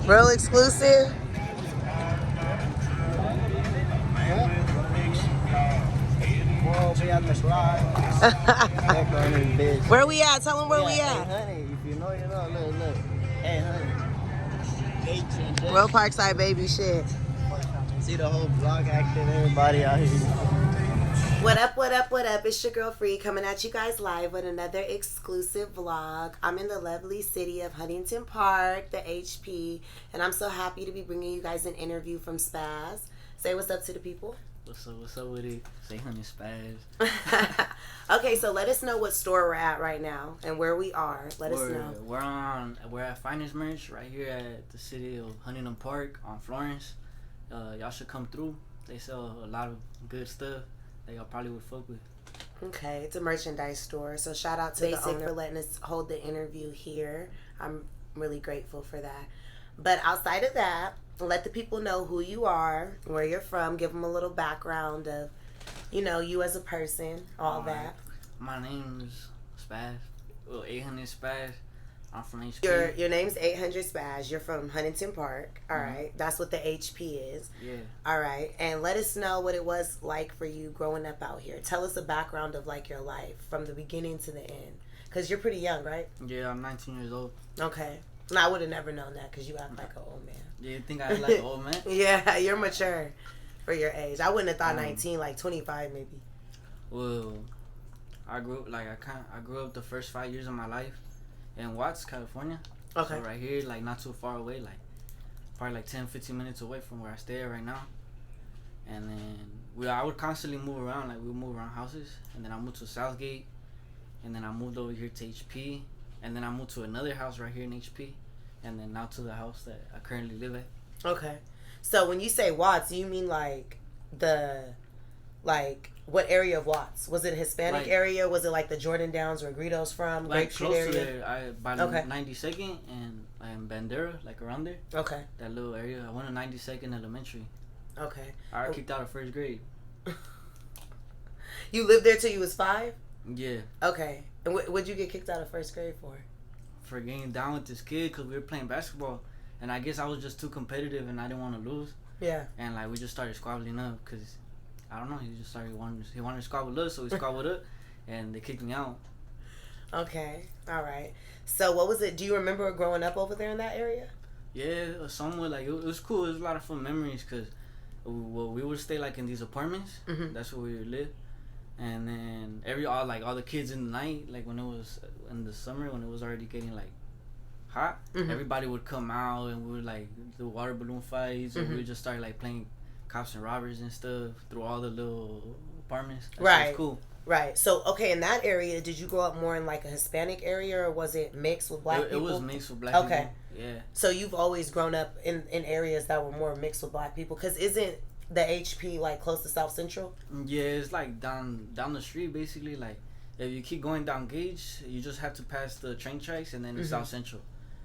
Real exclusive? Whoa, we at the block. Back on this bitch. Where we at? Tell them where we Hey, at. honey, if you know, you know. Look. Hey, honey. Real Parkside baby shit. See the whole block acting, everybody out here. What up, what up, what up? It's your girl Free coming at you guys live with another exclusive vlog. I'm in the lovely city of Huntington Park, the HP, and I'm so happy to be bringing you guys an interview from Spaz. Say what's up to the people. What's up with it? Say honey, Spaz. Okay, so let us know what store we're at right now and where we are. Let us know. We're at Finest Merch right here at the city of Huntington Park on Florence. Y'all should come through. They sell a lot of good stuff that y'all probably would fuck with. Okay, it's a merchandise store. So shout out to the owner for letting us hold the interview here. I'm really grateful for that. But outside of that, let the people know who you are, where you're from, give them a little background of, you know, you as a person, all that. My name's Spaz. Well, 800 Spaz. I'm from HP. Your name's 800 Spaz. You're from Huntington Park. All right. That's what the HP is. Yeah. All right. And let us know what it was like for you growing up out here. Tell us a background of like your life from the beginning to the end. Because you're pretty young, right? Yeah, I'm 19 years old. Okay. No, I would have never known that because you act like an old man. Yeah, you think I like an old man? Yeah, you're mature for your age. I wouldn't have thought 19, like 25 maybe. Well, I grew up the first 5 years of my life in Watts, California. Okay. So right here, like not too far away, like probably like 10-15 minutes away from where I stay at right now. And then I would constantly move around, like we would move around houses. And then I moved to Southgate, and then I moved over here to HP, and then I moved to another house right here in HP, and then now to the house that I currently live at. Okay. So when you say Watts, you mean like what area of Watts? Was it a Hispanic area? Was it like the Jordan Downs where Greedo's from? Like Grape close Street to area? there, by 92nd and Bandera, like around there. Okay. That little area. I went to 92nd Elementary. Okay. I got kicked out of first grade. You lived there till you was 5? Yeah. Okay. And what'd you get kicked out of first grade for? For getting down with this kid because we were playing basketball. And I guess I was just too competitive and I didn't want to lose. Yeah. And like we just started squabbling up because, I don't know, he wanted to squabble with us, so we squabbled up and they kicked me out. Okay. All right. So what was it? Do you remember growing up over there in that area? Yeah, somewhat. Like it was cool. It was a lot of fun memories because we would stay like in these apartments. Mm-hmm. That's where we would live. And then all the kids in the night, like when it was in the summer, when it was already getting like hot, everybody would come out and we would like do water balloon fights, and we would just start like playing cops and robbers and stuff through all the little apartments. That was cool. Right. So, okay, in that area, did you grow up more in like a Hispanic area, or was it mixed with black people? It was mixed with black people. Okay. Yeah. So you've always grown up in areas that were more mixed with black people, because isn't the HP like close to South Central? Yeah, it's like down the street basically. Like if you keep going down Gage, you just have to pass the train tracks and then it's South Central.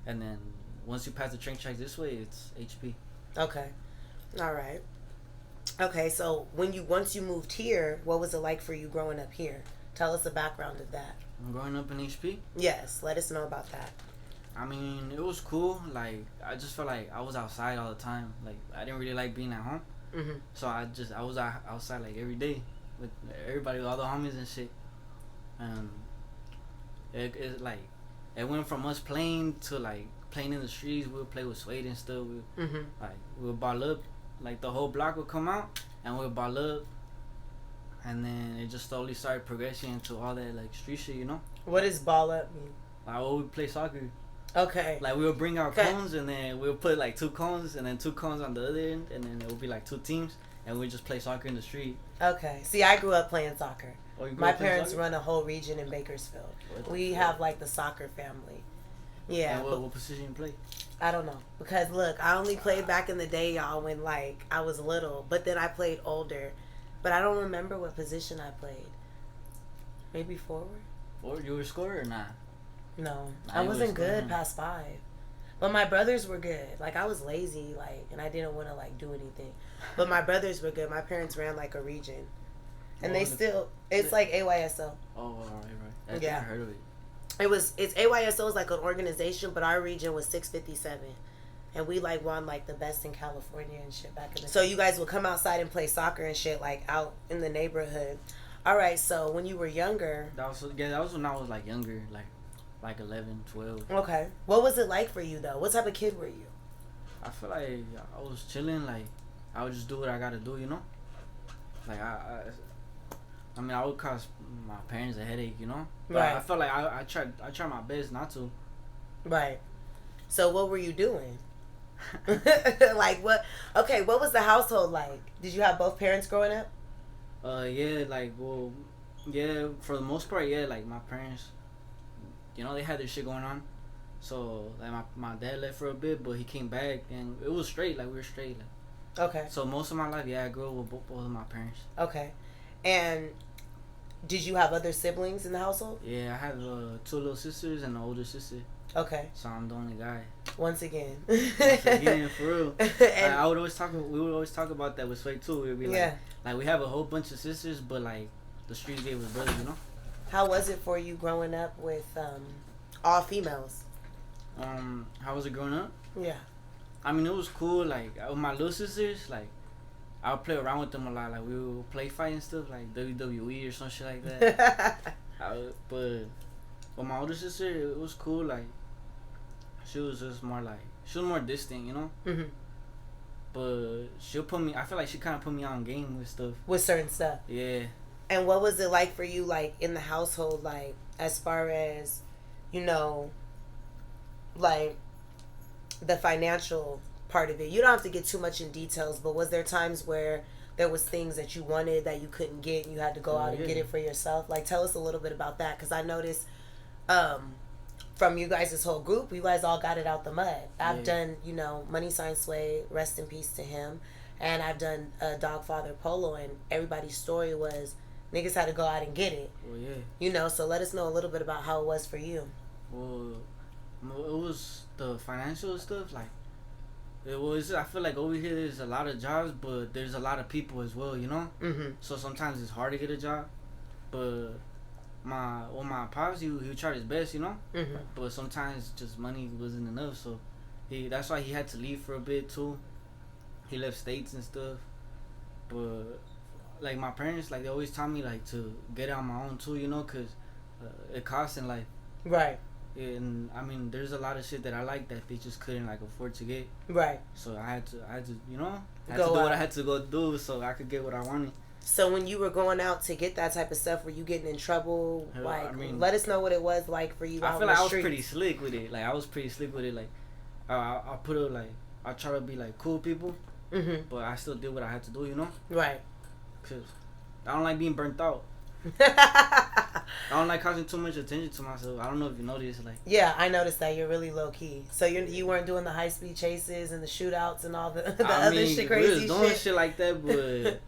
And then once you pass the train tracks this way, it's HP. Okay. All right. Okay, so once you moved here, what was it like for you growing up here? Tell us the background of that. Growing up in HP? Yes, let us know about that. I mean, it was cool. Like I just felt like I was outside all the time. Like I didn't really like being at home. So I was outside like every day with everybody, with all the homies and shit. It went from us playing to like playing in the streets. We would play with Suede and stuff. We would ball up. Like the whole block would come out and we would ball up. And then it just slowly started progressing into all that like street shit, you know? What does ball up mean? Like we would play soccer. Okay. Like we would bring our cones and then we would put like 2 cones and then 2 cones on the other end, and then it would be like 2 teams and we'd just play soccer in the street. Okay. See, I grew up playing soccer. My parents soccer? run a whole region in Bakersfield. We have like the soccer family. Yeah. And what position you play? I don't know, because look, I only played back in the day, y'all, when like I was little, but then I played older, but I don't remember what position I played. Maybe forward. Or you were a scorer or not? No, I wasn't good past 5. But my brothers were good. Like I was lazy, like, and I didn't want to like do anything. But my brothers were good. My parents ran like a region, and it's like AYSO. Oh, right. I heard of it. It's AYSO is like an organization, but our region was 657. And we like won like the best in California and shit back in the. So you guys would come outside and play soccer and shit like out in the neighborhood. All right, so when you were younger, that was when I was like younger, like 11, 12. Okay, what was it like for you though? What type of kid were you? I feel like I was chilling. Like I would just do what I gotta do, you know. Like I mean, I would cause my parents a headache, you know. But Right. I felt like I tried my best not to. Right. So what were you doing? Like what? Okay, what was the household like? Did you have both parents growing up? Yeah, like, well, yeah, for the most part, yeah, like my parents, you know, they had their shit going on. So like my dad left for a bit, but he came back and it was straight. Like we were straight. Like, Okay. so most of my life, yeah, I grew up with both of my parents. Okay. And did you have other siblings in the household? Yeah, I have 2 little sisters and an older sister. Okay. So I'm the only guy. Once again. Once again, for real. And I would always talk. We would always talk about that with Suede too. We'd be like, like we have a whole bunch of sisters, but like the streets gave us brothers, you know. How was it for you growing up with all females? How was it growing up? Yeah. I mean, it was cool. Like with my little sisters, like I would play around with them a lot. Like we would play fight and stuff, like WWE or some shit like that. But with my older sister, it was cool. Like she was just more like she was more distant, you know. Mm-hmm. But she'll put me. I feel like she kind of put me on game with stuff. With certain stuff. Yeah. And what was it like for you, like in the household, like as far as, you know, like the financial part of it? You don't have to get too much in details, but was there times where there was things that you wanted that you couldn't get and you had to go out and get it for yourself? Like tell us a little bit about that, because I noticed from you guys, this whole group, you guys all got it out the mud. I've done, you know, Money Sign Suede, rest in peace to him, and I've done Dogfather Polo, and everybody's story was niggas had to go out and get it. Well, yeah. You know, so let us know a little bit about how it was for you. Well, it was the financial stuff. Like, it was. I feel like over here there's a lot of jobs, but there's a lot of people as well. You know. Mm-hmm. So sometimes it's hard to get a job, but my pops, he tried his best, you know. Mm-hmm. But sometimes just money wasn't enough, so that's why he had to leave for a bit too. He left states and stuff, but like my parents, like they always taught me like to get it on my own too, you know, cause it costs in life. Right. And I mean, there's a lot of shit that I like that they just couldn't like afford to get. Right. So I had to, you know, I had to do what I had to go do so I could get what I wanted. So when you were going out to get that type of stuff, were you getting in trouble? Like, I mean, let us know what it was like for you. I feel like I was pretty slick with it. Like I was pretty slick with it. Like I put it like I try to be like cool people, but I still did what I had to do, you know. Right. Cause I don't like being burnt out. I don't like causing too much attention to myself. I don't know if you noticed, like. Yeah, I noticed that you're really low key. So you weren't doing the high speed chases and the shootouts and all the other shit, crazy we was doing shit like that, but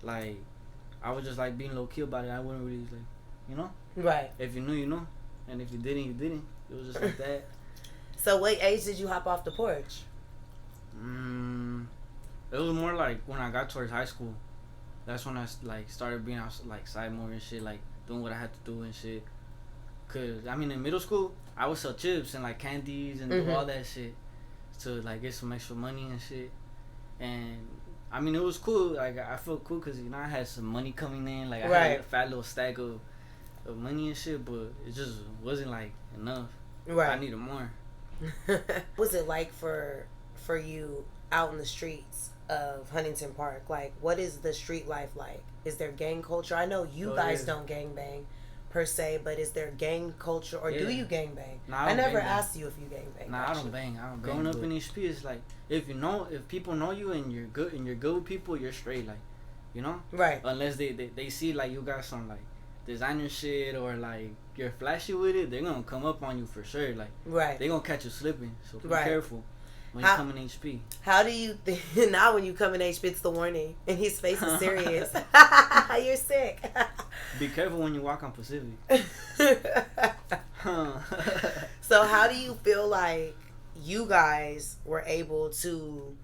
like I was just like being low key about it. I wouldn't really like, you know. Right. If you knew, you know, and if you didn't, you didn't. It was just like that. So what age did you hop off the porch? It was more like when I got towards high school. That's when I like started being out like side more and shit, like doing what I had to do and shit. Cause I mean in middle school I would sell chips and like candies and do all that shit to like get some extra money and shit. And I mean it was cool. Like I felt cool cause you know I had some money coming in. Like I had a fat little stack of money and shit, but it just wasn't like enough. Right. I needed more. What was it like for you out in the streets of Huntington Park? Like, what is the street life like? Is there gang culture? I know you guys don't gang bang per se, but is there gang culture, or do you gang bang? Nah, I never asked you if you gang bang. Nah, actually. I don't bang. Growing up in HP, it's like if people know you and you're good with people, you're straight, like, you know. Right. Unless they see like you got some like designer shit or like you're flashy with it, they're gonna come up on you for sure. Like, they gonna catch you slipping. So be careful. When you come in HP. How do you think now when you come in HP, it's the warning and his face is serious. You're sick. Be careful when you walk on Pacific. So how do you feel like you guys were able to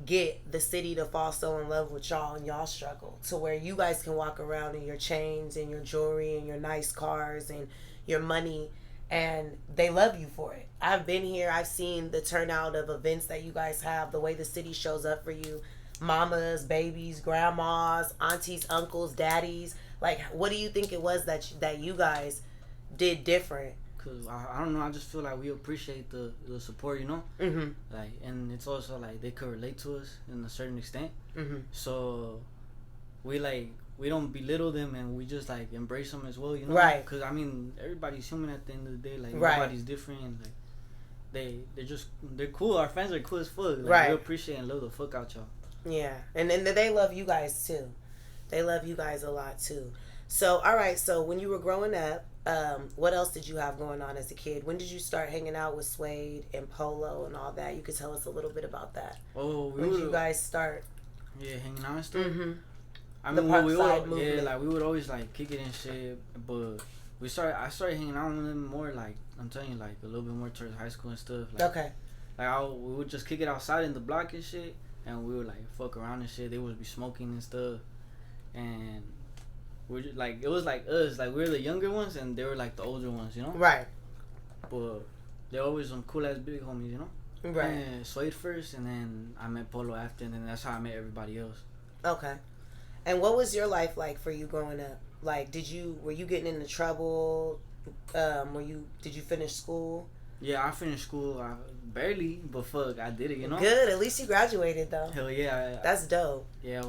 get the city to fall so in love with y'all and y'all struggle to where you guys can walk around in your chains and your jewelry and your nice cars and your money and they love you for it? I've been here. I've seen the turnout of events that you guys have, the way the city shows up for you. Mamas, babies, grandmas, aunties, uncles, daddies. Like, what do you think it was that you guys did different? Cause I don't know, I just feel like we appreciate the support, you know. Like, and it's also like they could relate to us in a certain extent. So we don't belittle them, and we just like embrace them as well, you know. Right. Cause I mean, everybody's human at the end of the day. Like, right. Nobody's different. And, like, they're cool. Our fans are cool as fuck. Like, right. We appreciate and love the fuck out y'all. Yeah, and then they love you guys too. They love you guys a lot too. So, all right. So, when you were growing up, what else did you have going on as a kid? When did you start hanging out with Suede and Polo and all that? You could tell us a little bit about that. Oh, when did you guys start? Yeah, hanging out and stuff. I the mean, Parkside movement. Yeah, like we would always like kick it and shit. But I started hanging out with them more. Like, I'm telling you, like a little bit more towards high school and stuff. Like, okay. Like we would just kick it outside in the block and shit, and we would like fuck around and shit. They would be smoking and stuff, and we're just, like, it was like us, like we were the younger ones and they were like the older ones, you know. Right. But they're always some cool ass big homies, you know. Right. And Suede first, and then I met Polo after, and then that's how I met everybody else. Okay. And what was your life like for you growing up? Like, were you getting into trouble? Did you finish school? Yeah, I finished school. Barely, but fuck, I did it, you know. Good. At least you graduated though. Hell yeah. That's dope. Yeah,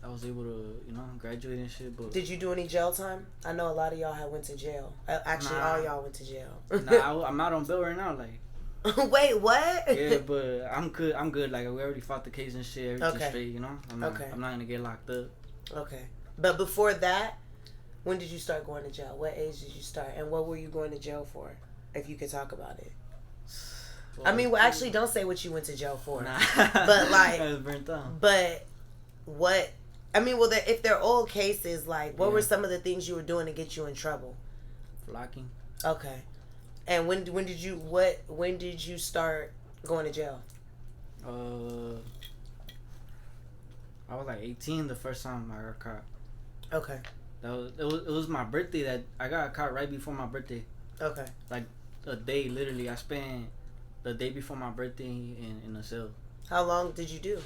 I was able to, you know, graduate and shit. But did you do any jail time? I know a lot of y'all had went to jail. Actually, all y'all went to jail. I'm out on bail right now. Like. Wait, what? Yeah, but I'm good. Like, we already fought the case and shit. Everything straight, you know. I'm not gonna get locked up. Okay, but before that, when did you start going to jail? What age did you start, and what were you going to jail for? If you could talk about it. Well, I mean, actually, don't say what you went to jail for. Nah. But like, I was burnt out. But what? I mean, well, if they're old cases, like, what were some of the things you were doing to get you in trouble? Flocking. Okay. And when did you start going to jail? I was like 18 the first time I got caught. Okay. It was my birthday that I got caught right before my birthday. Okay. Like a day, literally. I spent the day before my birthday in a cell. How long did you do?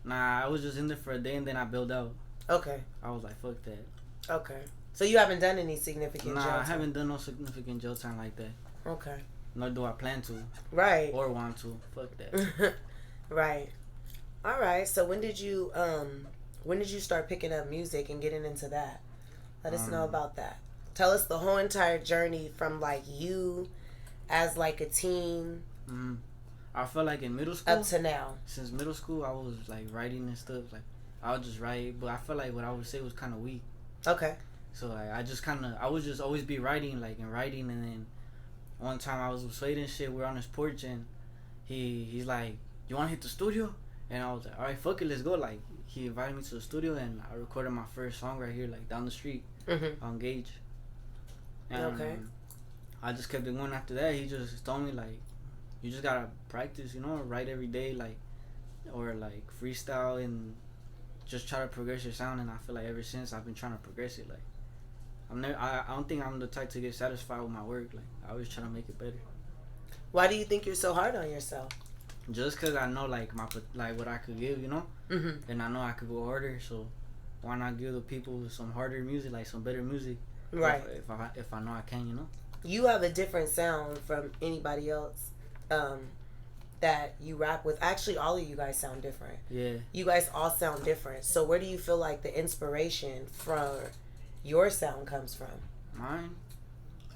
Nah, I was just in there for a day and then I bailed out. Okay. I was like, fuck that. Okay. So you haven't done any significant jail time? Nah, I haven't done no significant jail time like that. Okay. Nor do I plan to. Right. Or want to. Fuck that. Right. All right. So when did you start picking up music and getting into that? Let us know about that. Tell us the whole entire journey from like you as like a teen. I felt like in middle school up to now. Since middle school, I was like writing and stuff. Like I would just write, but I felt like what I would say was kind of weak. Okay. So like I would just always be writing, and then one time I was with Suede and shit. We were on his porch and he's like, "You want to hit the studio?" And I was like, "All right, fuck it, let's go." Like he invited me to the studio and I recorded my first song right here, like down the street on Gage. And okay. I just kept it going after that. He just told me like, you just gotta practice, you know, write every day, like, or like freestyle and just try to progress your sound. And I feel like ever since I've been trying to progress it. Like I don't think I'm the type to get satisfied with my work. Like I always try to make it better. Why do you think you're so hard on yourself? Just cause I know like what I could give, you know, and I know I could go harder. So why not give the people some harder music, like some better music? Right. If I know I can, you know. You have a different sound from anybody else that you rap with. Actually, all of you guys sound different. Yeah. You guys all sound different. So where do you feel like the inspiration for your sound comes from? Mine?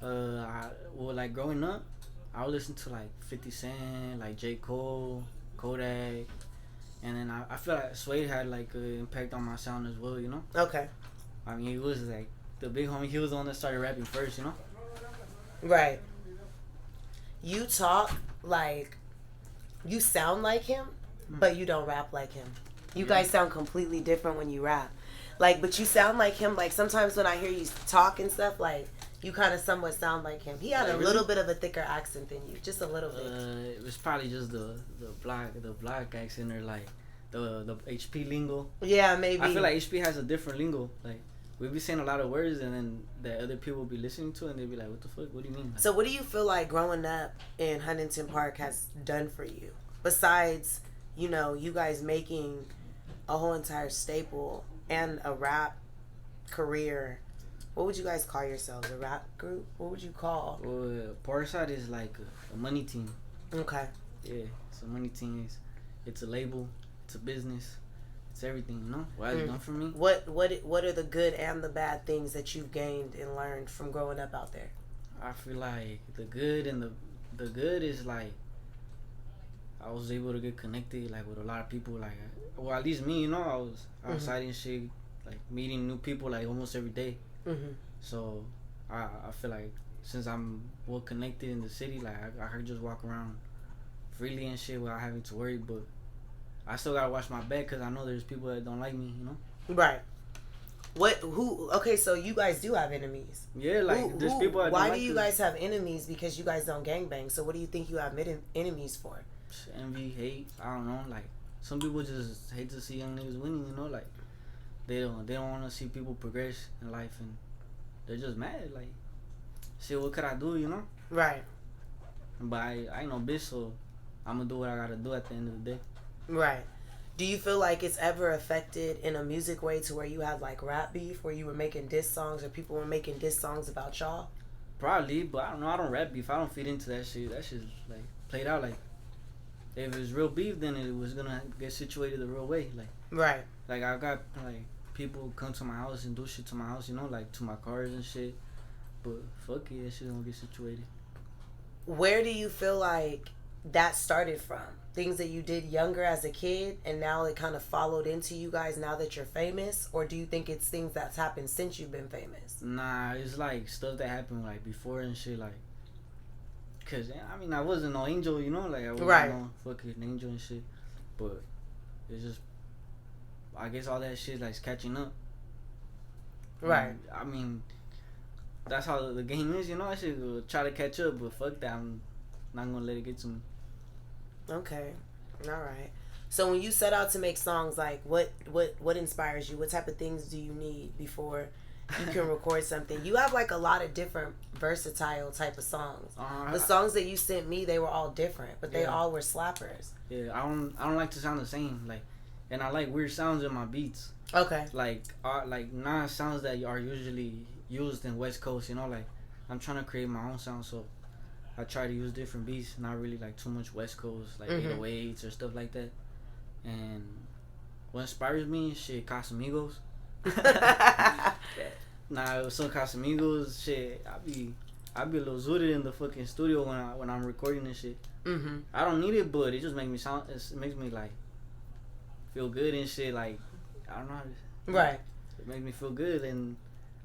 Like growing up, I would listen to like 50 Cent, like J. Cole, Kodak, and then I feel like Suede had like an impact on my sound as well, you know? Okay. I mean, he was like the big homie. He was the one that started rapping first, you know? Right. You talk like, you sound like him, but you don't rap like him. You guys sound completely different when you rap. Like, but you sound like him. Like, sometimes when I hear you talk and stuff, like, you kind of somewhat sound like him. He had a little bit of a thicker accent than you. Just a little bit. It was probably just the black accent or, like, the HP lingo. Yeah, maybe. I feel like HP has a different lingo. Like, we be saying a lot of words, and then that other people be listening to, and they be like, "What the fuck? What do you mean?" Like, so, what do you feel like growing up in Huntington Park has done for you? Besides, you know, you guys making a whole entire staple and a rap career. What would you guys call yourselves? A rap group? What would you call? well, Parkside is like a money team. Okay. Yeah, it's a money team. It's a label. It's a business. It's everything, you know. What has it done for me? What are the good and the bad things that you've gained and learned from growing up out there? I feel like the good and the good is like I was able to get connected like with a lot of people. Like, well, at least me, you know, I was outside and shit, like meeting new people like almost every day. So I feel like since I'm well connected in the city, like I could just walk around freely and shit without having to worry. But I still gotta watch my back because I know there's people that don't like me, you know. Right. Okay, so you guys do have enemies. Yeah, like there's people that why don't do you guys have enemies? Because you guys don't gangbang. So what do you think you have enemies for? Envy, hate, I don't know. Like some people just hate to see young niggas winning, you know. Like they don't want to see people progress in life, and they're just mad. Like, shit, what could I do, you know? Right. But I ain't no bitch, so I'm gonna do what I gotta do at the end of the day. Right. Do you feel like it's ever affected in a music way to where you had like rap beef, where you were making diss songs or people were making diss songs about y'all? Probably, but I don't know. I don't rap beef. I don't feed into that shit. That shit's like played out. Like if it was real beef, then it was gonna get situated the real way. Like right. Like I got like people come to my house and do shit to my house, you know, like to my cars and shit. But fuck it, that shit don't get situated. Where do you feel like that started from? Things that you did younger as a kid and now it kind of followed into you guys now that you're famous? Or do you think it's things that's happened since you've been famous? Nah, it's like stuff that happened like before and shit, like cause I mean I wasn't no angel, you know, like I wasn't no fucking angel and shit. But it's just I guess all that shit like catching up. Right. And, I mean that's how the game is, you know. I should try to catch up, but fuck that, I'm not gonna let it get to me. Okay. All right. So when you set out to make songs, like what inspires you? What type of things do you need before you can record something? You have like a lot of different versatile type of songs. The songs that you sent me, they were all different, but they all were slappers. Yeah, I don't like to sound the same, like, and I like weird sounds in my beats. Okay. Like non sounds that are usually used in West Coast, you know. Like I'm trying to create my own sound, so I try to use different beats, not really like too much West Coast, like 808s or stuff like that. And what inspires me, shit, Casamigos. Nah, some Casamigos, shit. I be a little zooted in the fucking studio when I'm recording this shit. I don't need it, but it just makes me sound. It makes me like feel good and shit. Like I don't know. Right. It makes me feel good, and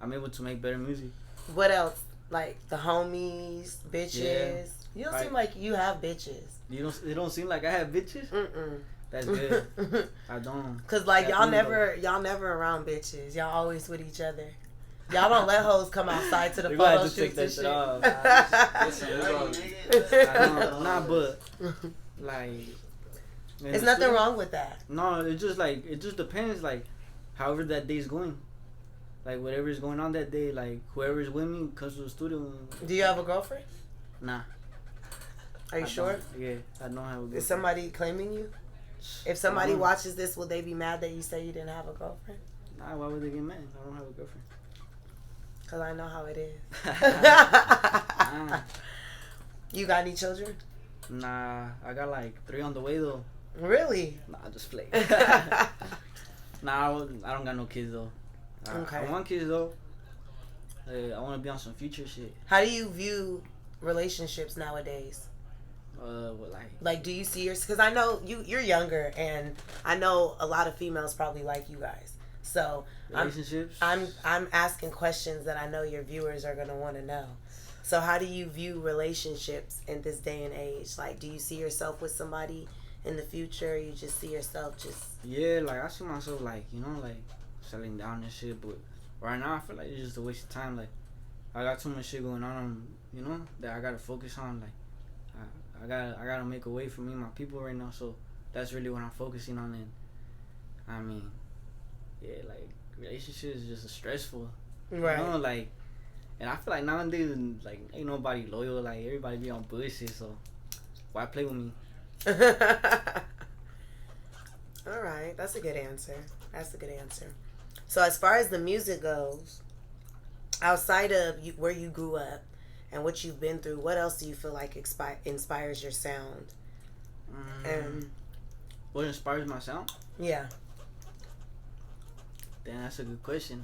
I'm able to make better music. What else? Like the homies, bitches. Yeah. You don't seem like you have bitches. It don't seem like I have bitches. That's good. I don't. Cause like y'all never around bitches. Y'all always with each other. Y'all don't let hoes come outside to the photo shoots and shit. Nah, but like, there's nothing wrong with that. No, it's just like it just depends. Like, however that day's going. Like whatever is going on that day, like whoever's with me comes to the studio. Do you have a girlfriend? Nah. Are you sure? Yeah, I don't have a girlfriend. Is somebody claiming you? If somebody watches this, will they be mad that you say you didn't have a girlfriend? Nah, why would they get mad? I don't have a girlfriend. Cause I know how it is. You got any children? Nah, I got like 3 on the way though. Really? Nah, just play. Nah, I don't got no kids though. Okay. I want kids though. I want to be on some future shit. How do you view relationships nowadays? Like do you see yours? Because I know you're younger, and I know a lot of females probably like you guys. So relationships. I'm asking questions that I know your viewers are gonna want to know. So how do you view relationships in this day and age? Like, do you see yourself with somebody in the future? Or you just see yourself just like I see myself like, you know, like settling down and shit. But right now I feel like it's just a waste of time. Like I got too much shit going on, you know, that I gotta focus on. Like I gotta make a way for me and my people right now. So that's really what I'm focusing on. And I mean, yeah, like relationship is just stressful. Right. You know, like, and I feel like nowadays, like, ain't nobody loyal. Like, everybody be on bullshit, so why play with me? All right, that's a good answer. So as far as the music goes, outside of where you grew up and what you've been through, what else do you feel like inspires your sound? What inspires my sound? Yeah. Damn, that's a good question.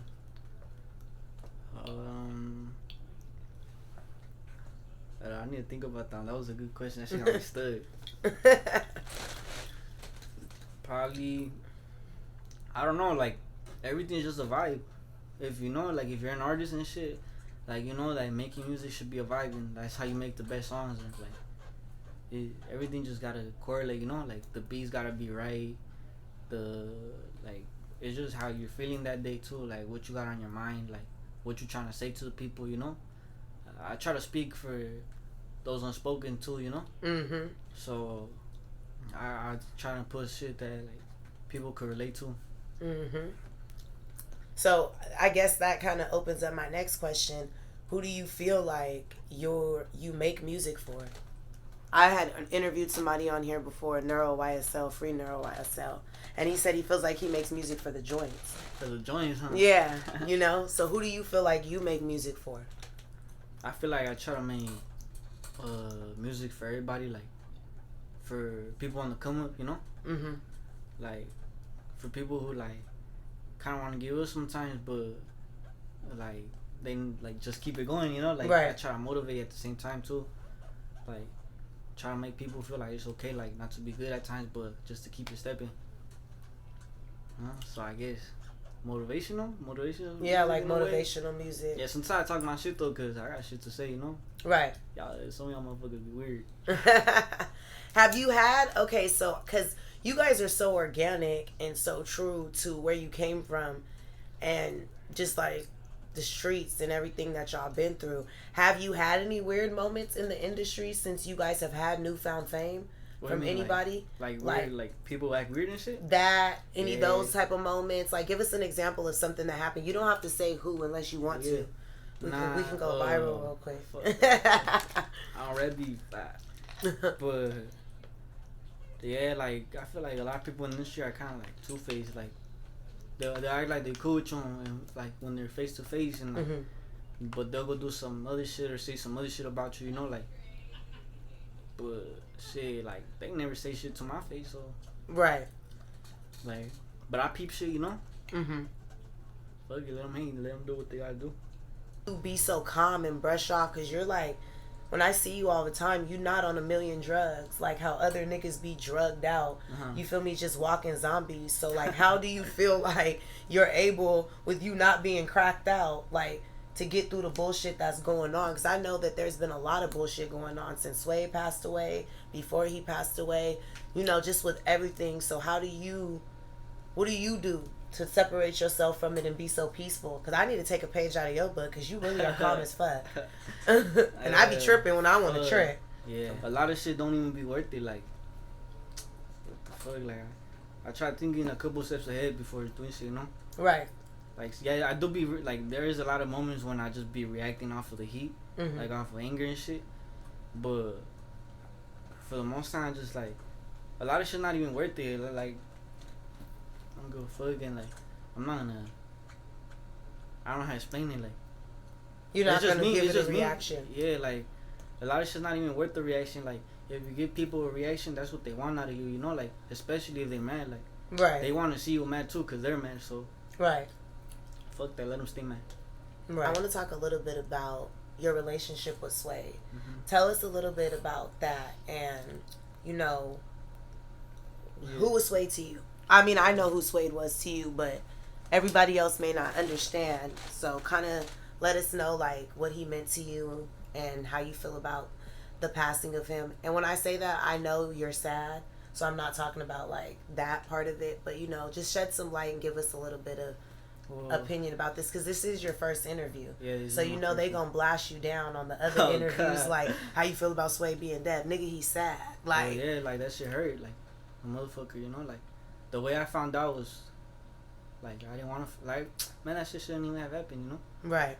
I need to think about that. That was a good question. That shit got me stuck. Probably, I don't know. Like, everything's just a vibe. If you know, like, if you're an artist and shit, like, you know, like, making music should be a vibe, and that's how you make the best songs. And like, everything just gotta correlate. You know, like, the beats gotta be right. It's just how you're feeling that day too. Like, what you got on your mind. Like, what you trying to say to the people. You know, I try to speak for those unspoken too. You know. Mm-hmm. So I try to put shit that like people could relate to. Mm-hmm. So I guess that kind of opens up my next question. Who do you feel like you make music for? I had interviewed somebody on here before, Free Neuro YSL, and he said he feels like he makes music for the joints. For the joints, huh? Yeah, you know. So who do you feel like you make music for? I feel like I try to make music for everybody, like for people on the come up, you know. Mm-hmm. Like for people who like kind of want to give up sometimes, but like they like just keep it going, you know. Like right. I try to motivate at the same time too, like try to make people feel like it's okay, like not to be good at times, but just to keep it stepping. So I guess motivational. Yeah, like motivational music. Yeah, sometimes I talk my shit though, cause I got shit to say, you know. Right. Y'all, some of y'all motherfuckers be weird. Have you had so because you guys are so organic and so true to where you came from, and just like the streets and everything that y'all been through. Have you had any weird moments in the industry since you guys have had newfound fame from anybody? Like weird, like people act weird and shit? That, any of those type of moments? Like, give us an example of something that happened. You don't have to say who unless you want to. We can go viral real quick. I'm ready. But, yeah, like, I feel like a lot of people in the industry are kind of like two-faced. Like, they act like they cool with you, and like when they're face to face, and like, but they'll go do some other shit or say some other shit about you, you know, like. But shit, like they never say shit to my face, so. Right. Like, but I peep shit, you know. Fuck it, let them hang, let them do what they gotta do. You be so calm and brush off, cause you're like, when I see you all the time, you not on a million drugs, like how other niggas be drugged out. You feel me? Just walking zombies. So like, how do you feel like you're able, with you not being cracked out, like to get through the bullshit that's going on? Because I know that there's been a lot of bullshit going on since Suede passed away, before he passed away, you know, just with everything. So what do you do to separate yourself from it and be so peaceful? Because I need to take a page out of your book, because you really are calm as fuck. And I be tripping when I want to trip. Yeah, a lot of shit don't even be worth it. Like, what the fuck? Like, I try thinking a couple steps ahead before doing shit, you know? Right. Like, yeah, I do be, like, there is a lot of moments when I just be reacting off of the heat, like, off of anger and shit. But for the most time, just, like, a lot of shit not even worth it. Like, I'm gonna fuck, and, like, I'm not gonna, I don't know how to explain it, like. You're not gonna give it a reaction. Yeah, like, a lot of shit's not even worth the reaction. Like, if you give people a reaction, that's what they want out of you, you know? Like, especially if they mad, like. Right. They want to see you mad, too, because they're mad, so. Right. Fuck that, let them stay mad. Right. I want to talk a little bit about your relationship with Suede. Tell us a little bit about that, and, you know, who was Suede to you? I mean, I know who Suede was to you, but everybody else may not understand. So kind of let us know, like, what he meant to you and how you feel about the passing of him. And when I say that, I know you're sad, so I'm not talking about, like, that part of it. But, you know, just shed some light and give us a little bit of opinion about this, because this is your first interview. Yeah, so, you know, they gonna blast you down on the other interviews, God. Like, how you feel about Suede being dead. Nigga, he's sad. Like, yeah, like, that shit hurt. Like, a motherfucker, you know? Like, the way I found out was Like, I didn't want to, like, man, that shit shouldn't even have happened, you know? Right.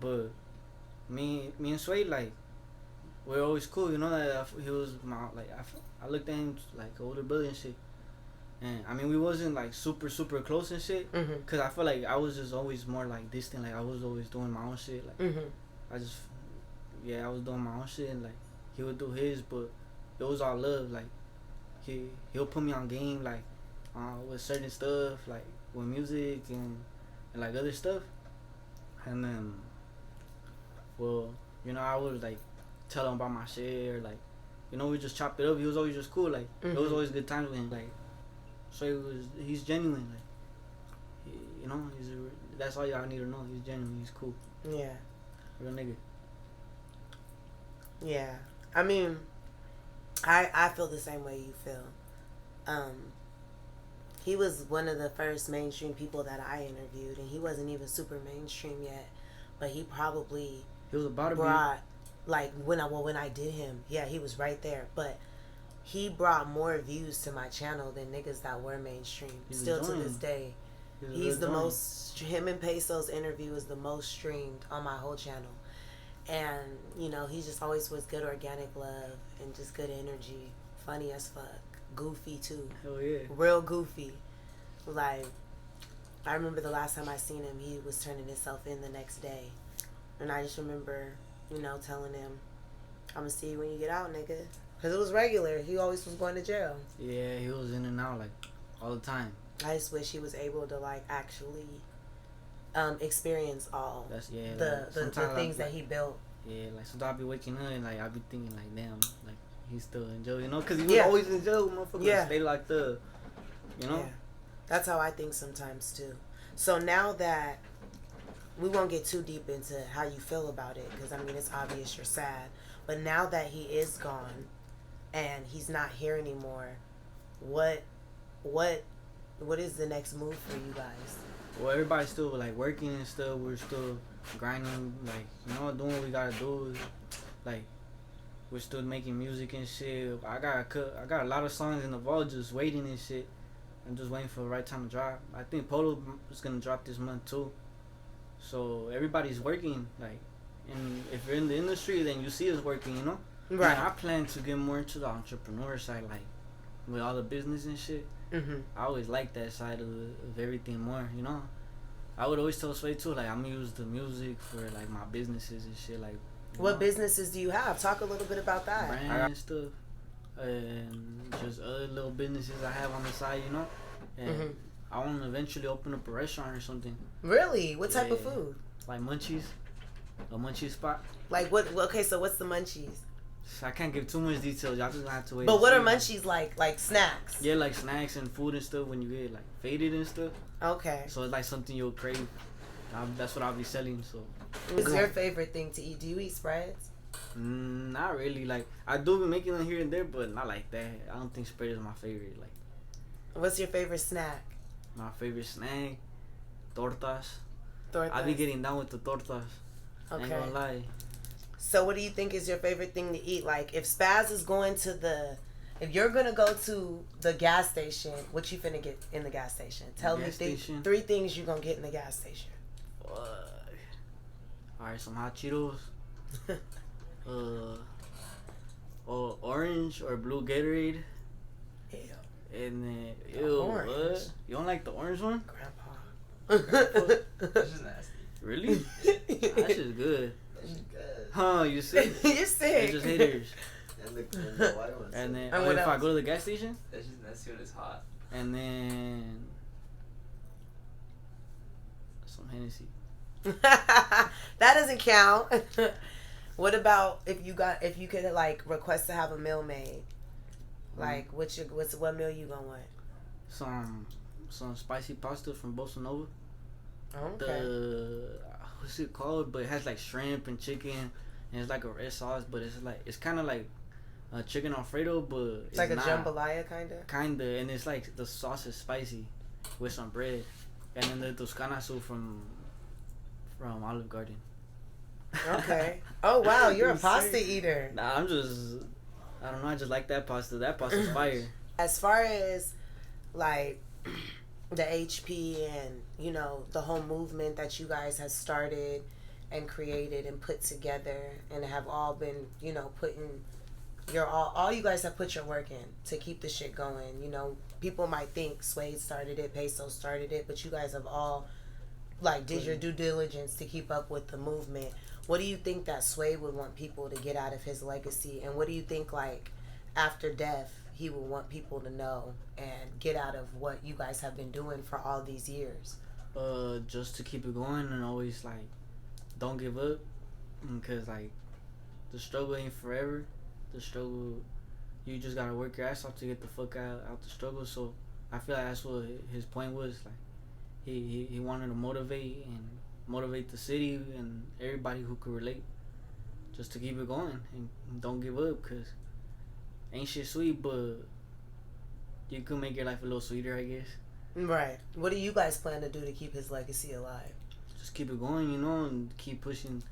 But me and Suede, like, we're always cool, you know? That he was my, like, I looked at him like older brother and shit. And I mean, we wasn't like super close and shit. Cause I feel like I was just always more like distant. Like I was always doing my own shit. Like I was doing my own shit, and like he would do his, but it was all love. Like he'll put me on game, like with certain stuff, like with music and like other stuff. And then, well, you know, I would like tell him about my shit, or like, you know, we just chop it up. He was always just cool. Like it was always good times with him. Like. So he's genuine, like, you know, that's all y'all need to know. He's genuine, he's cool. Yeah. Real nigga. Yeah. I mean, I feel the same way you feel. He was one of the first mainstream people that I interviewed, and he wasn't even super mainstream yet, but he was about to brought, like, when I did him, yeah, he was right there, but he brought more views to my channel than niggas that were mainstream. Still to this day. He's the most, him and Peso's interview is the most streamed on my whole channel. And, you know, he just always was good organic love and just good energy. Funny as fuck. Goofy too. Hell yeah. Real goofy. Like, I remember the last time I seen him, he was turning himself in the next day. And I just remember, you know, telling him, I'm gonna see you when you get out, nigga. Because it was regular. He always was going to jail. Yeah, he was in and out, like, all the time. I just wish he was able to, like, actually experience all the things that he built. Yeah, like, sometimes I be waking up and, like, I be thinking, like, damn, like, he's still in jail, you know? Because he was always in jail, motherfucker. Yeah. Stay like the, you know? Yeah. That's how I think sometimes, too. So now that, we won't get too deep into how you feel about it, because, I mean, it's obvious you're sad. But now that he is gone, and he's not here anymore, what is the next move for you guys? Well, everybody's still like working and stuff. We're still grinding, like, you know, doing what we gotta do. Like, we're still making music and shit. I got a lot of songs in the vault just waiting and shit. I'm just waiting for the right time to drop. I think Polo is gonna drop this month too. So everybody's working, like, and if you're in the industry, then you see us working, you know. Right. I plan to get more into the entrepreneur side, like, with all the business and shit. I always like that side of everything more, you know. I would always tell Suede too, like, I'm gonna use the music for, like, my businesses and shit, like. What businesses do you have? Talk a little bit about that. Brand stuff, and just other little businesses I have on the side, you know. And I want to eventually open up a restaurant or something. Really? What type of food? Like munchies, a munchie spot. Like what? Okay, so what's the munchies? I can't give too much details. Y'all just have to wait. But what are munchies like? Like snacks? Yeah, like snacks and food and stuff when you get like faded and stuff. Okay. So it's like something you'll crave. That's what I'll be selling. So. What's your favorite thing to eat? Do you eat spreads? Not really. Like, I do be making them here and there, but not like that. I don't think spread is my favorite. Like. What's your favorite snack? My favorite snack, tortas. I be getting down with the tortas. Okay. Ain't gonna lie. So what do you think is your favorite thing to eat? Like, if Spaz is going to if you're gonna go to the gas station, what you finna get in the gas station? Tell me three things you gonna get in the gas station. Alright, some hot Cheetos. Orange or blue Gatorade. Ew. And then, orange. What? You don't like the orange one? Grandpa. That's just nasty. Really? That shit's good. Huh, you sick? You're sick. It's just haters. And the white ones. And then, if I go to the gas station? That's just nasty when it's hot. And then, some Hennessy. That doesn't count. What about if you could like request to have a meal made? Like, what meal you gonna want? Some spicy pasta from Bossa Nova. Okay. What's it called? But it has like shrimp and chicken, and it's like a red sauce, but it's kind of like chicken Alfredo, but it's like a jambalaya kinda, and it's like the sauce is spicy with some bread, and then the Toscana soup from Olive Garden. Okay. Oh wow, you're a pasta eater. Nah, I don't know. I just like that pasta. That pasta's fire. As far as like the HP and, you know, the whole movement that you guys have started and created and put together and have all been, you know, putting your all you guys have put your work in to keep the shit going. You know, people might think Suede started it, Peso started it, but you guys have all like did your due diligence to keep up with the movement. What do you think that Suede would want people to get out of his legacy, and what do you think, like, after death he would want people to know and get out of what you guys have been doing for all these years? Just to keep it going and always, like, don't give up, because, like, the struggle ain't forever. The struggle, you just gotta work your ass off to get the fuck out the struggle. So I feel like that's what his point was. Like, he wanted to motivate the city and everybody who could relate, just to keep it going and don't give up, because ain't shit sweet, but you could make your life a little sweeter, I guess. Right. What do you guys plan to do to keep his legacy alive? Just keep it going, you know, and keep pushing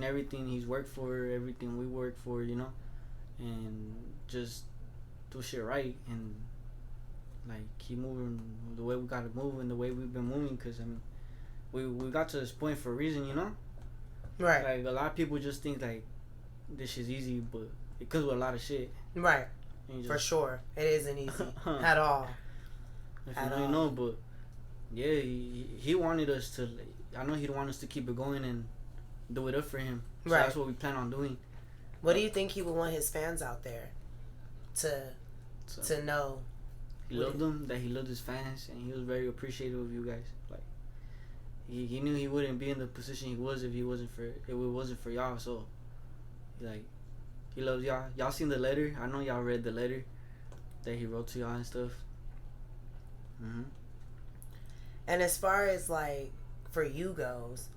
everything he's worked for, everything we work for, you know, and just do shit right and, like, keep moving the way we gotta move and the way we've been moving, because, I mean, we got to this point for a reason, you know? Right. Like, a lot of people just think, like, this shit's easy, but it comes with a lot of shit. Right. For sure. It isn't easy at all. If you don't know, but, yeah, he wanted us to, like, I know he'd want us to keep it going and do it up for him. So right. That's what we plan on doing. What do you think he would want his fans out there to know? He loved them, that he loved his fans, and he was very appreciative of you guys. Like, he knew he wouldn't be in the position he was if it wasn't for y'all. So, like, he loves y'all. Y'all seen the letter? I know y'all read the letter that he wrote to y'all and stuff. And as far as, like, for you goes,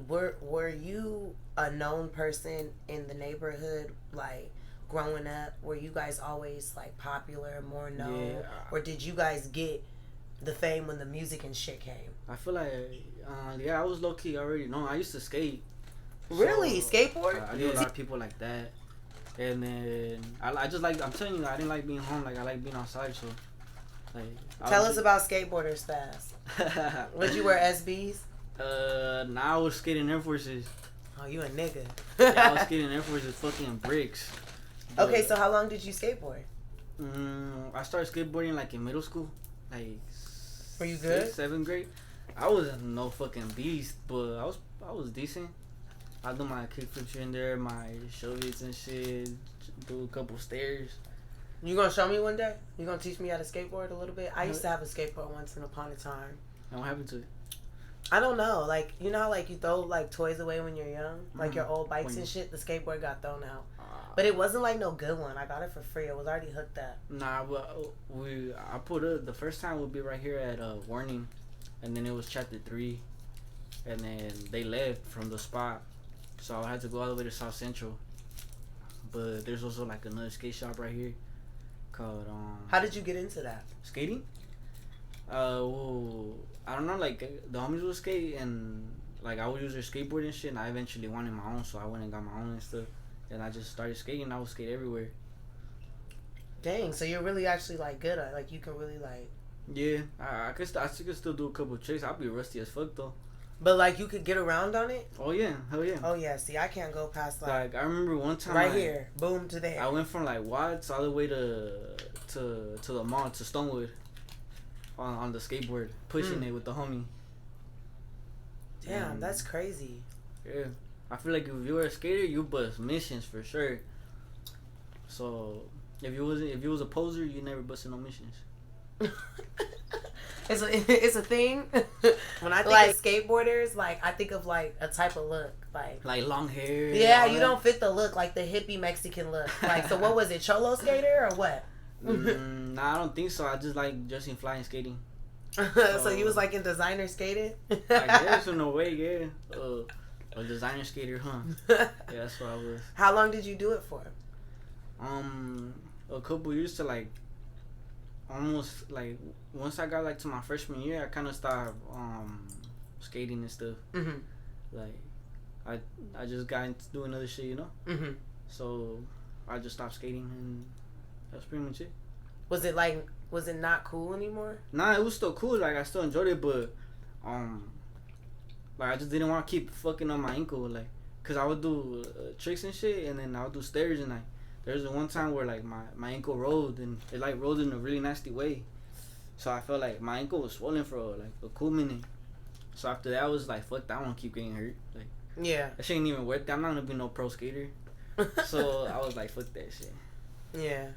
were you a known person in the neighborhood, like, growing up? Were you guys always, like, popular, more known? Yeah. Or did you guys get the fame when the music and shit came? I feel like, yeah, I was low-key already known. I used to skate. Really? So, Skateboard? I knew a lot of people like that. And then, I just like, I'm telling you, I didn't like being home. Like, I like being outside, so, like. Tell us about skateboarders fast. Would you wear SBs? Nah, I was skating Air Forces. Oh, you a nigga. Yeah, I was skating Air Forces fucking bricks. But, okay, so how long did you skateboard? I started skateboarding, like, in middle school. Like, were you good? 6th, 7th grade. I wasn't no fucking beast, but I was decent. I do my kickflips here and there, my shove-its and shit, do a couple stairs. You gonna show me one day? You gonna teach me how to skateboard a little bit? I used to have a skateboard once upon a time. And what happened to it? I don't know. Like, you know how, like, you throw, like, toys away when you're young? Like, your old bikes and shit? The skateboard got thrown out. But it wasn't, like, no good one. I got it for free. It was already hooked up. Nah, but I put it, the first time would be right here at Warning. And then it was chapter 3. And then they left from the spot. So I had to go all the way to South Central. But there's also, like, another skate shop right here called, How did you get into that? Skating? Well, I don't know, like, the homies would skate, and, like, I would use their skateboard and shit, and I eventually wanted my own, so I went and got my own and stuff, and I just started skating. I would skate everywhere. Dang, so you're really actually, like, good at, like, you can really, like... Yeah, I could still do a couple of tricks. I'll be rusty as fuck, though. But, like, you could get around on it? Oh, yeah. Hell yeah. Oh, yeah. See, I can't go past, like... I remember one time... Right here. Boom to there. I went from, like, Watts all the way to the mall, to Stonewood, on the skateboard, pushing it with the homie. Damn, that's crazy. Yeah. I feel like if you were a skater, you bust missions for sure. So, if you was a poser, you never busted no missions. It's a thing. When I think like, of skateboarders, like, I think of, like, a type of look, like long hair. Yeah, you don't fit the look, like the hippie Mexican look. Like, so what was it, cholo skater or what? Nah, I don't think so. I just like dressing fly and skating. So you was like in designer skating? I guess in a way, yeah. A designer skater, huh? Yeah, that's what I was. How long did you do it for? A couple years to, like, almost, like, once I got, like, to my freshman year, I kind of stopped skating and stuff. Like, I just got into doing other shit, you know. So I just stopped skating, and that's pretty much it. Was it not cool anymore? Nah, it was still cool. Like I still enjoyed it, but like I just didn't want to keep fucking on my ankle, like, cause I would do tricks and shit, and then I would do stairs, and like there's one time where like my ankle rolled, and it like rolled in a really nasty way, so I felt like my ankle was swollen for like a cool minute. So after that, I was like, fuck that, I don't want to keep getting hurt. Like, yeah, that shit ain't even worth it. I'm not gonna be no pro skater. So I was like, fuck that shit. Yeah.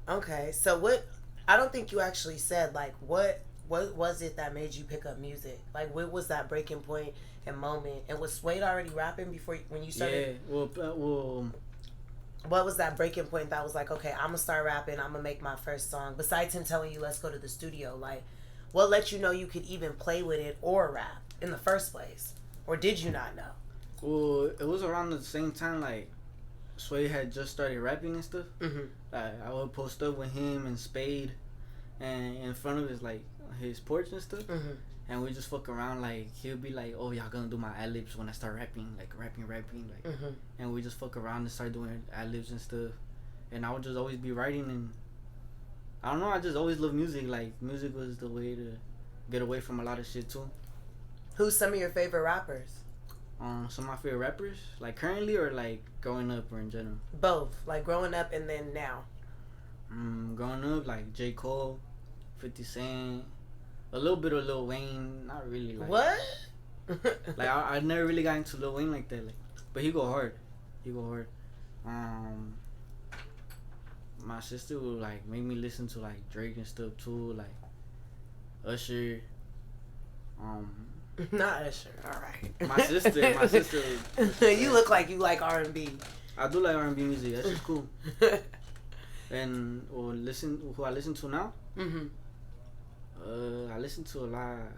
Okay, so what? I don't think you actually said like what was it that made you pick up music? Like, what was that breaking point and moment? And was Suede already rapping when you started? Yeah. Well. What was that breaking point that was like, okay, I'm gonna start rapping. I'm gonna make my first song. Besides him telling you, let's go to the studio. Like, what let you know you could even play with it or rap in the first place? Or did you not know? Well, it was around the same time like Suede had just started rapping and stuff. Mm-hmm. Like I would post up with him and Spade, and in front of his porch and stuff. Mm-hmm. And we just fuck around. Like he'll be like, "Oh, y'all gonna do my ad libs when I start rapping, like rapping, like." Mm-hmm. And we just fuck around and start doing ad libs and stuff. And I would just always be writing, and I don't know. I just always loved music. Like music was the way to get away from a lot of shit too. Who's some of your favorite rappers? Some of my favorite rappers, like currently or like growing up or in general. Both, like growing up and then now. Growing up, like J. Cole, 50 Cent, a little bit of Lil Wayne. Not really. Like, what? Like I never really got into Lil Wayne like that. Like, but he go hard. My sister would like make me listen to like Drake and stuff too, like Usher. Not Usher. All right. My sister. You look like you like R&B. I do like R&B music. That's just cool. And who I listen to now? Mm-hmm. I listen to a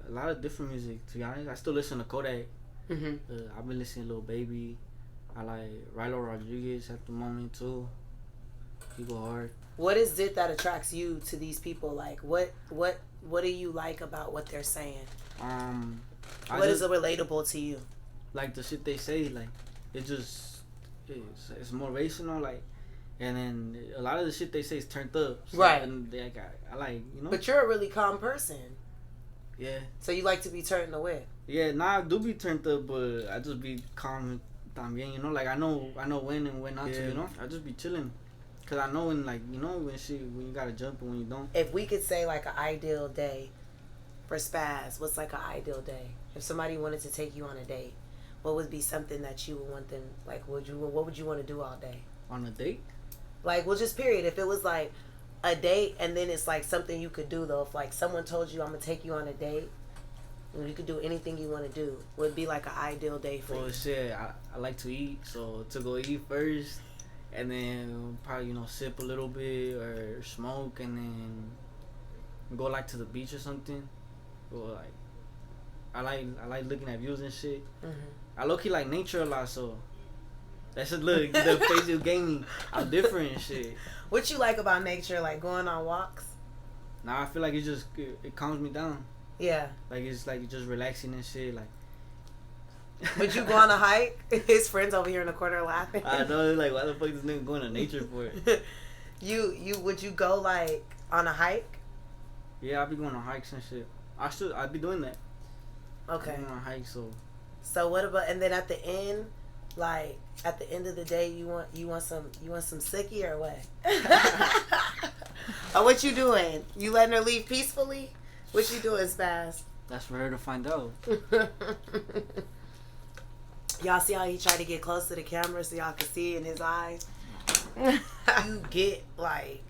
lot of different music. To be honest, I still listen to Kodak. Mm-hmm. I've been listening to Lil Baby. I like Rilo Rodriguez at the moment too. He go hard. What is it that attracts you to these people? Like, what do you like about what they're saying? What is relatable to you? Like the shit they say, like it's it's motivational, like, and then a lot of the shit they say is turned up, so, right? And I like, you know. But you're a really calm person. Yeah. So you like to be turned away. Yeah, nah, I do be turned up, but I just be calm también, you know. Like I know when and when not to, you know. I just be chilling, cause I know when, like, you know, when you gotta jump and when you don't. If we could say like an ideal day for Spaz, what's like an ideal day? If somebody wanted to take you on a date, what would be something that you would want them, like, what would you want to do all day? On a date? Like, well, just period. If it was like a date and then it's like something you could do though. If like someone told you, I'm gonna take you on a date, and you could do anything you want to do, would be like an ideal day for you. Well, shit, I like to eat, so to go eat first, and then probably, you know, sip a little bit or smoke, and then go like to the beach or something. Or like I like looking at views and shit. Mm-hmm. I low-key like nature a lot, so that's just look the face you gave me. I'm different and shit. What you like about nature? Like going on walks? Nah, I feel like it calms me down. Yeah. Like it's like just relaxing and shit. Like. Would you go on a hike? His friends over here in the corner laughing. I know, like, why the fuck this nigga going to nature for it? Would you go like on a hike? Yeah, I'll be going on hikes and shit. I'd be doing that. Okay. I'm going on hikes, So what about, and then at the end, like at the end of the day, you want some sickie or what? Or what you doing? You letting her leave peacefully? What you doing, Spaz? That's for her to find out. Y'all see how he tried to get close to the camera so y'all can see in his eyes? You get like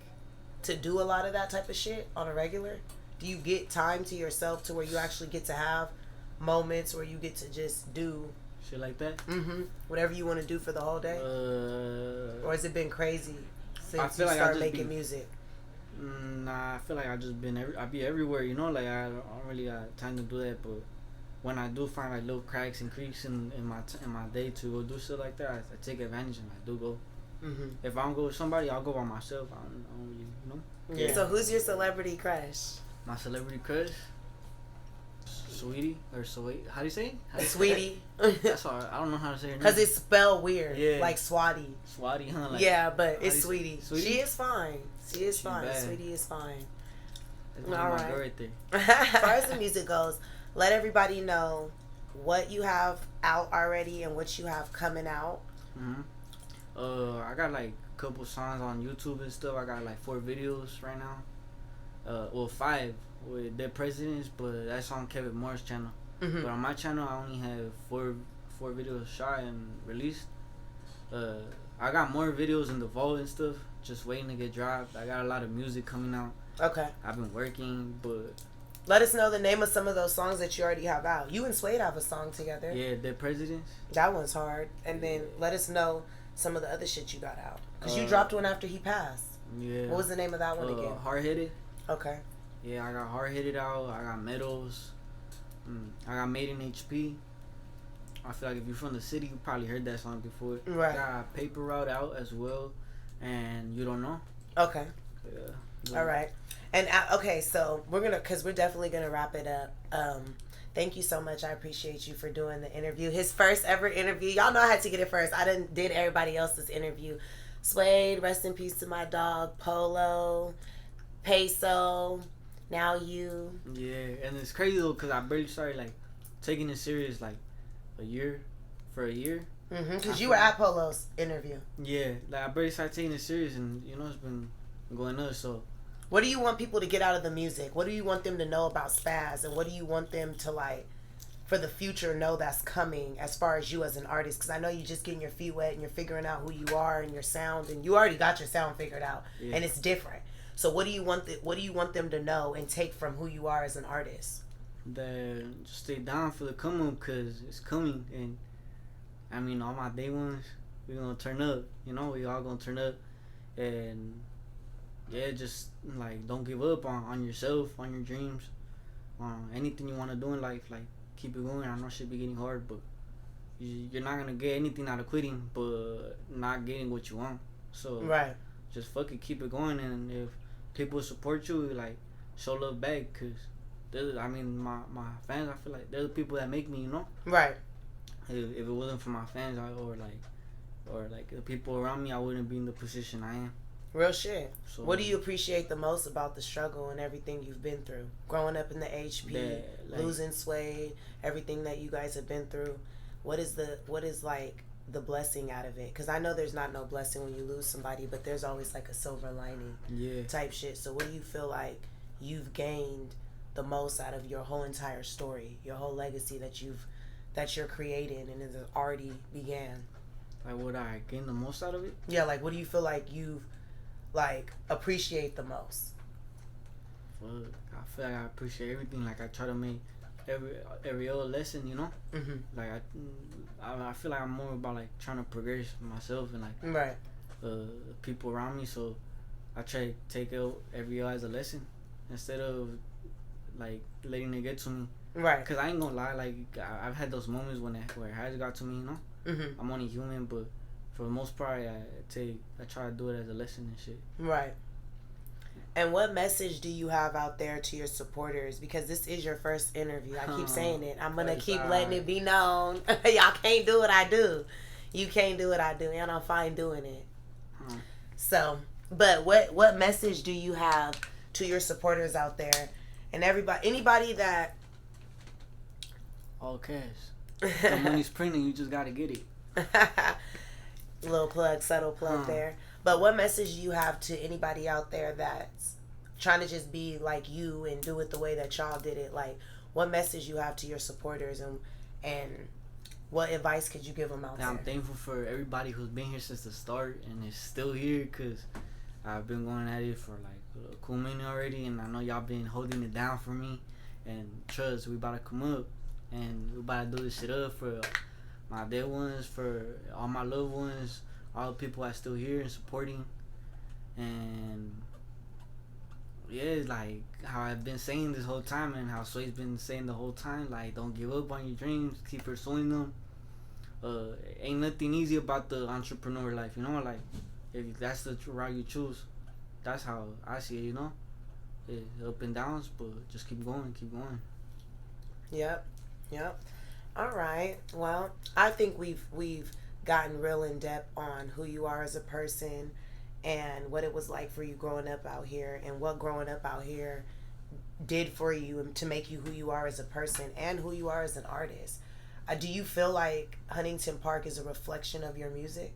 to do a lot of that type of shit on a regular? Do you get time to yourself to where you actually get to have moments where you get to just do shit like that? Mm-hmm. Whatever you want to do for the whole day? Or has it been crazy since you started making music? Nah, I feel like I be everywhere, you know. Like I don't really have time to do that, but when I do find like little cracks and creeks in my day to go do shit like that, I take advantage and I do go. Mm-hmm. If I don't go with somebody, I'll go by myself. I don't really, you know. Yeah. So who's your celebrity crush? My celebrity crush? Sweetie or Suede. How do you say it? Sweetie. That's hard. I don't know how to say her name. Because it's spelled weird. Yeah. Like Swati. Swati, huh? Like, yeah, but it's Sweetie. Sweetie. She is fine. She is fine. Bad. Sweetie is fine. That's my girl right there. As far as the music goes, let everybody know what you have out already and what you have coming out. I got like a couple songs on YouTube and stuff. I got like 4 videos right now. Well, 5 with Dead Presidents, but that's on Kevin Moore's channel. But on my channel, I only have 4 videos shot and released. I got more videos in the vault and stuff, just waiting to get dropped. I got a lot of music coming out. Okay. I've been working, but let us know the name of some of those songs that you already have out. You and Suede have a song together. yeah, Dead Presidents. That one's hard. And then let us know some of the other shit you got out. Because you dropped one after he passed. Yeah. What was the name of that one again? Hard Headed. Okay. Yeah, I got Hard Headed out. I got Medals. I got Made in HP. I feel like if you're from the city, you probably heard that song before. Right. I got Paper Route out as well. And You Don't Know. Okay. Yeah. All right. And okay, so we're definitely gonna wrap it up. Thank you so much. I appreciate you for doing the interview. His first ever interview. Y'all know I had to get it first. I did everybody else's interview. Suede, rest in peace to my dog. Polo, Peso, now you. Yeah, and it's crazy though, cause I barely started like taking it serious like a year. Because you were at Polo's interview. Yeah, like I barely started taking it serious, and it's been going up. So what do you want people to get out of the music? What do you want them to know about Spaz? And what do you want them to, like, for the future, know that's coming as far as you as an artist? Because I know you're just getting your feet wet and you're figuring out who you are and your sound. And you already got your sound figured out. Yeah. And it's different. So what do you want them to know and take from who you are as an artist? That just stay down for the come up, because it's coming. And, I mean, all my day ones, we're going to turn up. We all going to turn up. And yeah, just like don't give up on yourself, on your dreams, on anything you want to do in life. Like keep it going. I know shit be getting hard, but you're not gonna get anything out of quitting, but not getting what you want. So right, just fucking keep it going. And if people support you, like show love back, cause I mean my fans, I feel like they're the people that make me, Right. If it wasn't for my fans or the people around me, I wouldn't be in the position I am. Real shit. So, what do you appreciate the most about the struggle and everything you've been through? Growing up in the HP, losing Suede, everything that you guys have been through. What is like the blessing out of it? Because I know there's not no blessing when you lose somebody, but there's always like a silver lining type shit. So what do you feel like you've gained the most out of your whole entire story, your whole legacy that you're creating and it already began? Like what I gained the most out of it? Yeah, like what do you feel like you've appreciate the most? Fuck, I feel like I appreciate everything. Like I try to make every other lesson, Like I feel like I'm more about like trying to progress myself and like people around me. So I try to take every year as a lesson instead of like letting it get to me. Right. Cause I ain't gonna lie, like I've had those moments where it has got to me, I'm only human, but for the most part, I try to do it as a lesson and shit. Right. And what message do you have out there to your supporters? Because this is your first interview. I keep saying it. I'm going to keep letting it be known. Y'all can't do what I do. You can't do what I do. And I'm fine doing it. So, but what message do you have to your supporters out there? And anybody that... All cash. The money's printing. You just got to get it. Little plug, subtle plug there. But what message do you have to anybody out there that's trying to just be like you and do it the way that y'all did it? Like, what message you have to your supporters and what advice could you give them out there? I'm thankful for everybody who's been here since the start and is still here, because I've been going at it for like a cool minute already, and I know y'all been holding it down for me. And trust, we about to come up and we about to do this shit up for my dead ones, for all my loved ones, all the people that's still here and supporting. And yeah, it's like how I've been saying this whole time, and how Suede's been saying the whole time, like don't give up on your dreams, keep pursuing them. Ain't nothing easy about the entrepreneur life, like if that's the route you choose, that's how I see it, It's up and downs, but just keep going. Yep. Yep. All right. Well, I think we've gotten real in depth on who you are as a person and what it was like for you growing up out here and what growing up out here did for you to make you who you are as a person and who you are as an artist. Do you feel like Huntington Park is a reflection of your music?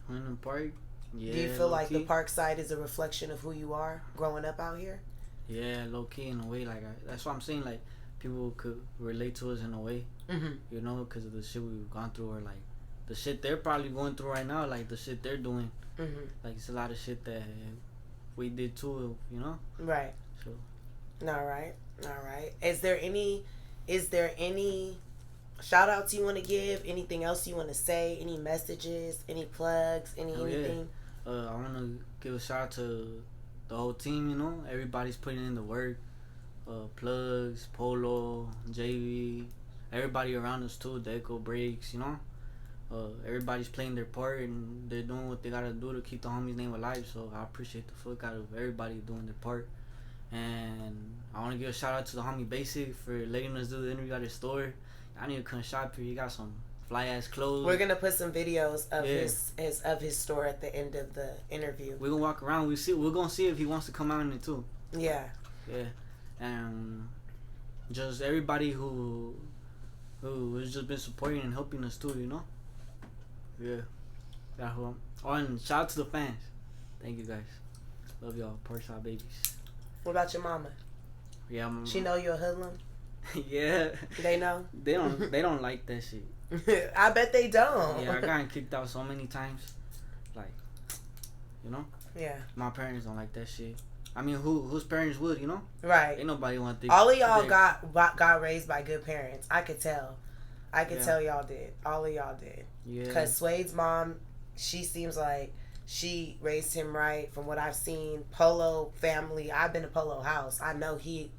Huntington Park? Yeah. Do you feel like the Parkside is a reflection of who you are growing up out here? Yeah, low key in a way. Like that's what I'm saying. Like people could relate to us in a way, you know, because of the shit we've gone through, or like the shit they're probably going through right now, like the shit they're doing. Like it's a lot of shit that we did too, you know. Right. So. All right. Is there any shout outs you want to give? Anything else you want to say? Any messages? Any plugs? Anything? Yeah. I want to give a shout out to the whole team. You know, everybody's putting in the work. Plugs, Polo, JV, everybody around us too. Deco Breaks. You know, everybody's playing their part and they're doing what they gotta do to keep the homie's name alive. So I appreciate the fuck out of everybody doing their part. And I want to give a shout out to the homie Basic for letting us do the interview at his store. I need to come shop here. He got some fly ass clothes. We're gonna put some videos of his store at the end of the interview. We're gonna walk around. We're gonna see if he wants to come out in it too. Yeah. And just everybody who has just been supporting and helping us too. You know. Yeah. That's who I'm. Oh, and shout out to the fans. Thank you guys. Love y'all, Parkside babies. What about your mama? Yeah, she know you're a hoodlum. Yeah. They know. They don't like that shit. I bet they don't. Yeah, I got kicked out so many times. Like, you know. Yeah. My parents don't like that shit. I mean, whose parents would, you know? Right. Ain't nobody want to. All of y'all got raised by good parents. I could tell. I could tell y'all did. All of y'all did. Yeah. Cause Suede's mom, she seems like she raised him right. From what I've seen, Polo family. I've been to Polo house. I know he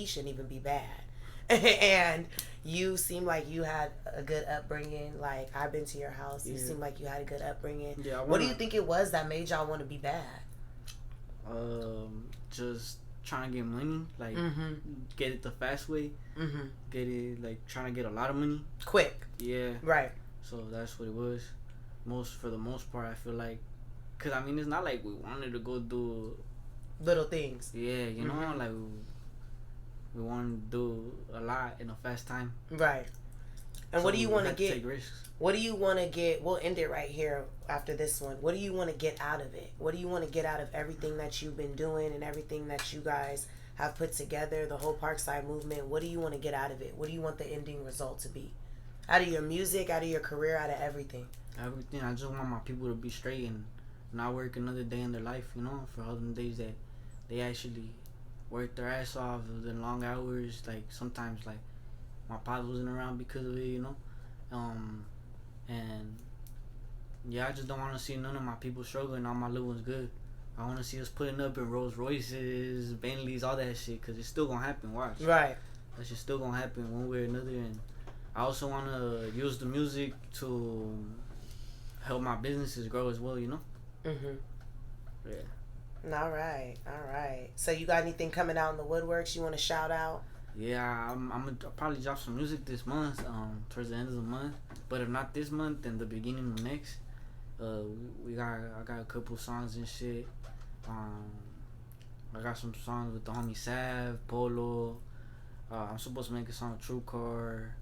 shouldn't even be bad. And you seem like you had a good upbringing. Like, I've been to your house. You seem like you had a good upbringing. Yeah, what do you think it was that made y'all want to be bad? Just trying to get money. Like, get it the fast way. Get it, like, trying to get a lot of money. Quick. Yeah. Right. So that's what it was. For the most part, I feel like. Because, I mean, it's not like we wanted to go do little things. Yeah, you know, like we want to do a lot in a fast time. Right. And so what do you want to get? Take risks. What do you want to get? We'll end it right here after this one. What do you want to get out of it? What do you want to get out of everything that you've been doing and everything that you guys have put together, the whole Parkside movement? What do you want to get out of it? What do you want the ending result to be? Out of your music, out of your career, out of everything? Everything. I just want my people to be straight and not work another day in their life, you know, for all them days that they actually work their ass off, the long hours. Like, sometimes, like, my pops wasn't around because of it, you know. And yeah, I just don't want to see none of my people struggling. All my little ones good. I want to see us putting up in Rolls Royces, Bentleys, all that shit, because it's still gonna happen. Watch. Right. That shit's still gonna happen one way or another. And I also want to use the music to help my businesses grow as well, you know. Yeah. All right. So you got anything coming out in the woodworks you want to shout out? Yeah, I'm gonna probably drop some music this month, towards the end of the month. But if not this month, then the beginning of next. I got a couple songs and shit. I got some songs with the homie Sav, Polo. I'm supposed to make a song with True Car.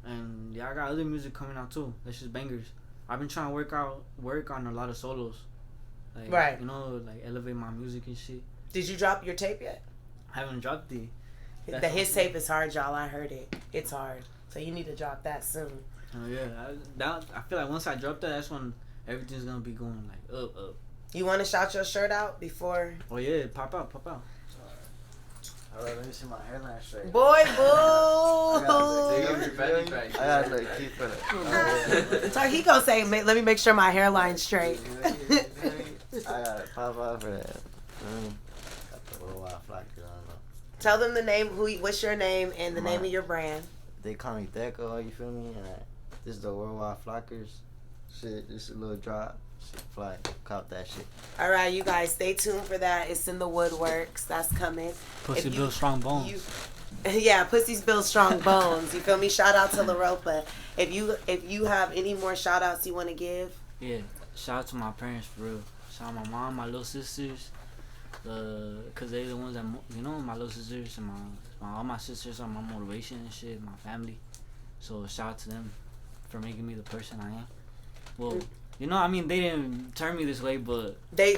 And yeah, I got other music coming out too. That's just bangers. I've been trying to work on a lot of solos. Like, right. You know, like elevate my music and shit. Did you drop your tape yet? I haven't dropped it. His tape is hard, y'all. I heard it. It's hard. So you need to drop that soon. Oh yeah. I feel like once I drop that, that's when everything's gonna be going like up. You want to shout your shirt out before? Oh yeah, pop out. Alright, let me see my hairline straight. Boy, boo! I gotta like keep it. So he gonna say, "Let me make sure my hairline's straight." I gotta pop out for that. Got the little wild flocker on. Tell them the name. What's your name and the name of your brand? They call me Deco. You feel me? And this is the Worldwide Flockers. Shit, just a little drop. Shit, fly. Cop that shit. All right, you guys, stay tuned for that. It's in the woodworks. That's coming. Pussy build strong bones. Yeah, pussies build strong bones. You feel me? Shout out to LaRopa. If you have any more shout outs you want to give. Yeah, shout out to my parents for real. Shout out my mom, my little sisters, cause they're the ones that my little sisters and all my sisters are my motivation and shit. My family, so shout out to them for making me the person I am. Well, I mean, they didn't turn me this way, but they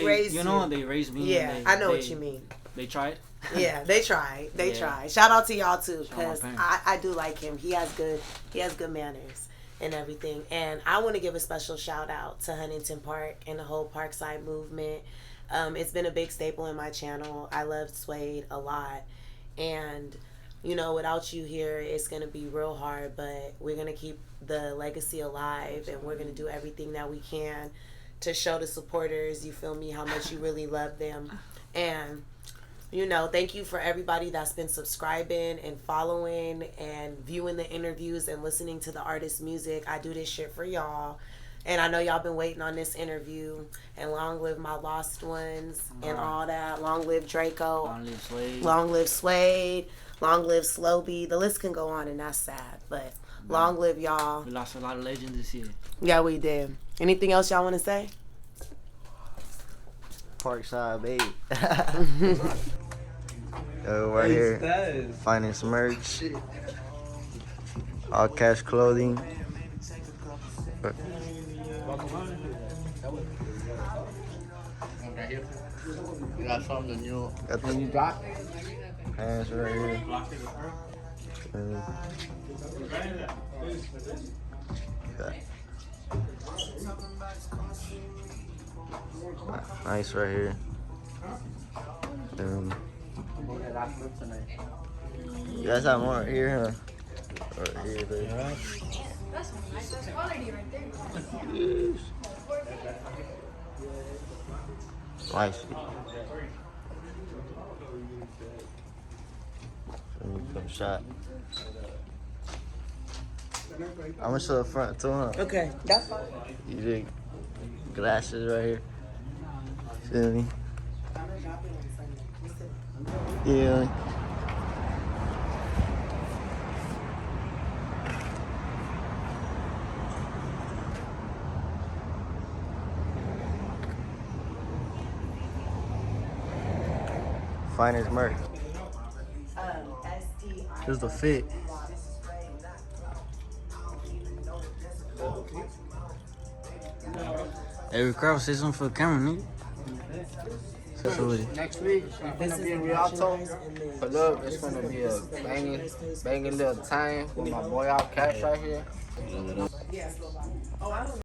raised you. They raised me. Yeah, I know what you mean. They tried. Yeah, they tried. They tried. Shout out to y'all too, because I do like him. He has good manners and everything. And I want to give a special shout out to Huntington Park and the whole Parkside movement. It's been a big staple in my channel. I love Suede a lot, and without you here, it's gonna be real hard. But we're gonna keep the legacy alive, and we're gonna do everything that we can to show the supporters, you feel me, how much you really love them. And thank you for everybody that's been subscribing and following and viewing the interviews and listening to the artist's music. I do this shit for y'all. And I know y'all been waiting on this interview. And long live my lost ones and all that. Long live Draco. Long live Suede. Long live Suede. Long live Slowby. The list can go on, and that's sad. But long live y'all. We lost a lot of legends this year. Yeah, we did. Anything else y'all want to say? Parkside, baby. Right here, finding some merch. All cash clothing. You got something new. When you got Hands right here. Nice right here. You guys have more here, huh? Right here, baby. That's nice. That's quality right there. Yes. Nice. Let me come shot. I'm gonna show the front too, huh? Okay, that's fine. You dig glasses right here. Feel me? Yeah. Finest merch. Here's the fit. Every crowd say something for the camera, nigga. next week, it's gonna be in Rialto. But look, it's gonna be a banging little time with my boy Outcast right here.